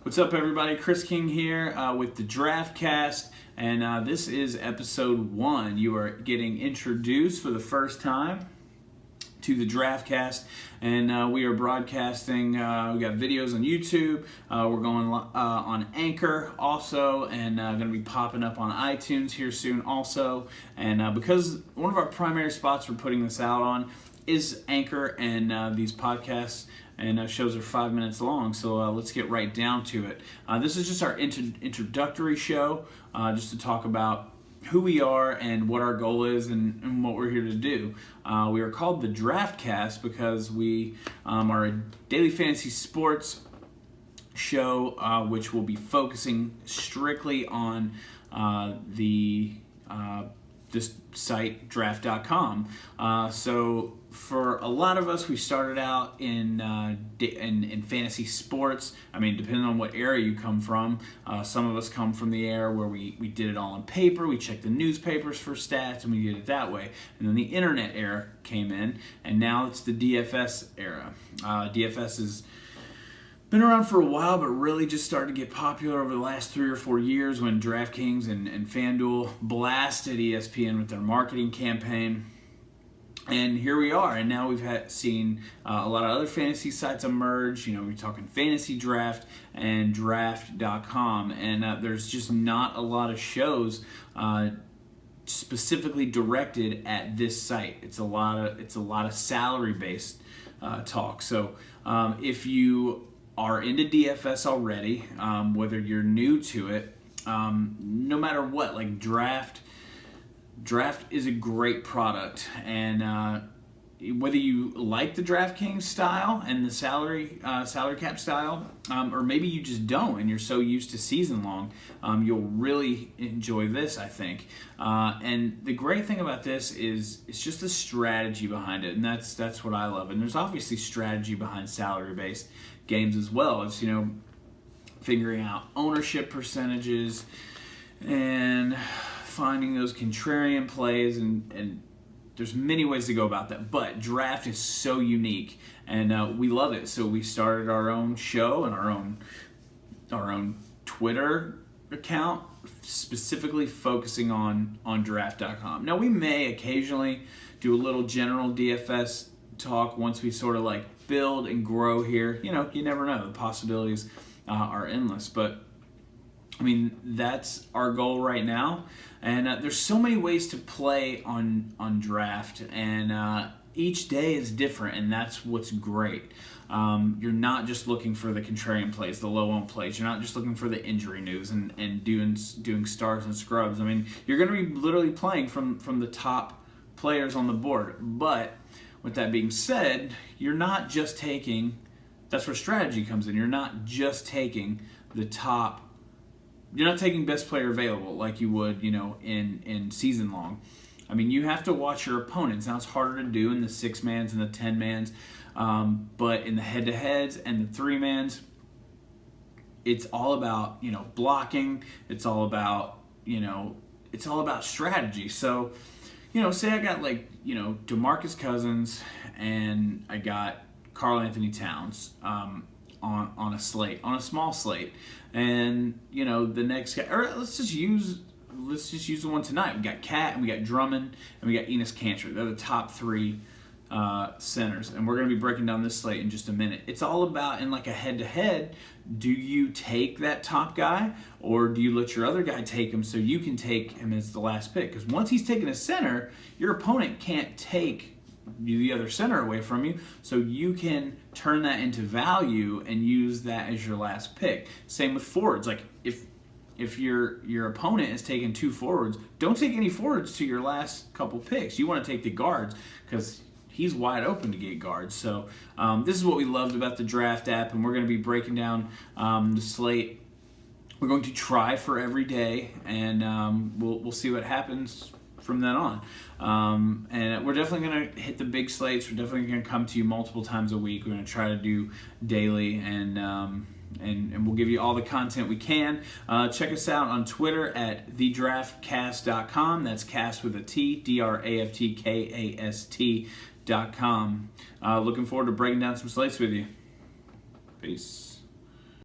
What's up, everybody? Kris King here with the Draft Kast, and this is episode 1. You are getting introduced for the first time to the Draft Kast, and we are broadcasting. We got videos on YouTube. We're going on Anchor also, and going to be popping up on iTunes here soon also. And because one of our primary spots we're putting this out on is Anchor, and these podcasts and shows are 5 minutes long, so let's get right down to it. This is just our introductory show, just to talk about who we are and what our goal is and what we're here to do. We are called the Draft Kast because we are a daily fantasy sports show, which will be focusing strictly on this site, draft.com. So for a lot of us, we started out in fantasy sports. I mean, depending on what era you come from, some of us come from the era where we did it all on paper. We checked the newspapers for stats, and we did it that way. And then the internet era came in, and now it's the DFS era. DFS is been around for a while, but really just started to get popular over the last 3 or 4 years when DraftKings and FanDuel blasted ESPN with their marketing campaign. And here we are, and now we've seen a lot of other fantasy sites emerge. You know, we're talking Fantasy Draft and Draft.com, and there's just not a lot of shows specifically directed at this site. It's a lot of salary-based talk. So if you are into DFS already, whether you're new to it, no matter what, like Draft is a great product, and whether you like the DraftKings style and the salary cap style, or maybe you just don't and you're so used to season long, you'll really enjoy this, I think. And the great thing about this is it's just the strategy behind it, and that's what I love. And there's obviously strategy behind salary-based games as well. It's, you know, figuring out ownership percentages and finding those contrarian plays, and there's many ways to go about that, but draft is so unique, and we love it. So we started our own show and our own Twitter account specifically focusing on draft.com. Now, we may occasionally do a little general DFS talk once we sort of like build and grow here. You know, you never know. The possibilities are endless, but I mean, that's our goal right now. And there's so many ways to play on draft, and each day is different, and that's what's great. You're not just looking for the contrarian plays, the low-owned plays. You're not just looking for the injury news and doing stars and scrubs. I mean, you're going to be literally playing from the top players on the board. But with that being said, you're not just taking, that's where strategy comes in. You're not just taking the top. You're not taking best player available like you would, you know, in season long. I mean, you have to watch your opponents. Now, it's harder to do in the 6-mans and the 10-mans, but in the head-to-heads and the 3-mans, it's all about, you know, blocking. It's all about, you know, it's all about strategy. So, you know, say I got, like, you know, DeMarcus Cousins and I got Karl Anthony Towns on a slate, on a small slate, and you know the next guy, or let's just use the one tonight. We got Cat and we got Drummond and we got Enes Kanter. They're the top 3 centers, and we're going to be breaking down this slate in just a minute. It's all about, in like a head-to-head, do you take that top guy or do you let your other guy take him so you can take him as the last pick? Because once he's taken a center, your opponent can't take the other center away from you, so you can turn that into value and use that as your last pick. Same with forwards. Like if your opponent is taking 2 forwards, don't take any forwards to your last couple picks. You want to take the guards because he's wide open to get guards. So this is what we loved about the Draft app, and we're going to be breaking down the slate. We're going to try for every day, and we'll see what happens from then on. And we're definitely going to hit the big slates. We're definitely going to come to you multiple times a week. We're going to try to do daily, and we'll give you all the content we can. Check us out on Twitter at thedraftkast.com. That's cast with a T, DRAFTKAST.com. Looking forward to breaking down some slates with you. Peace.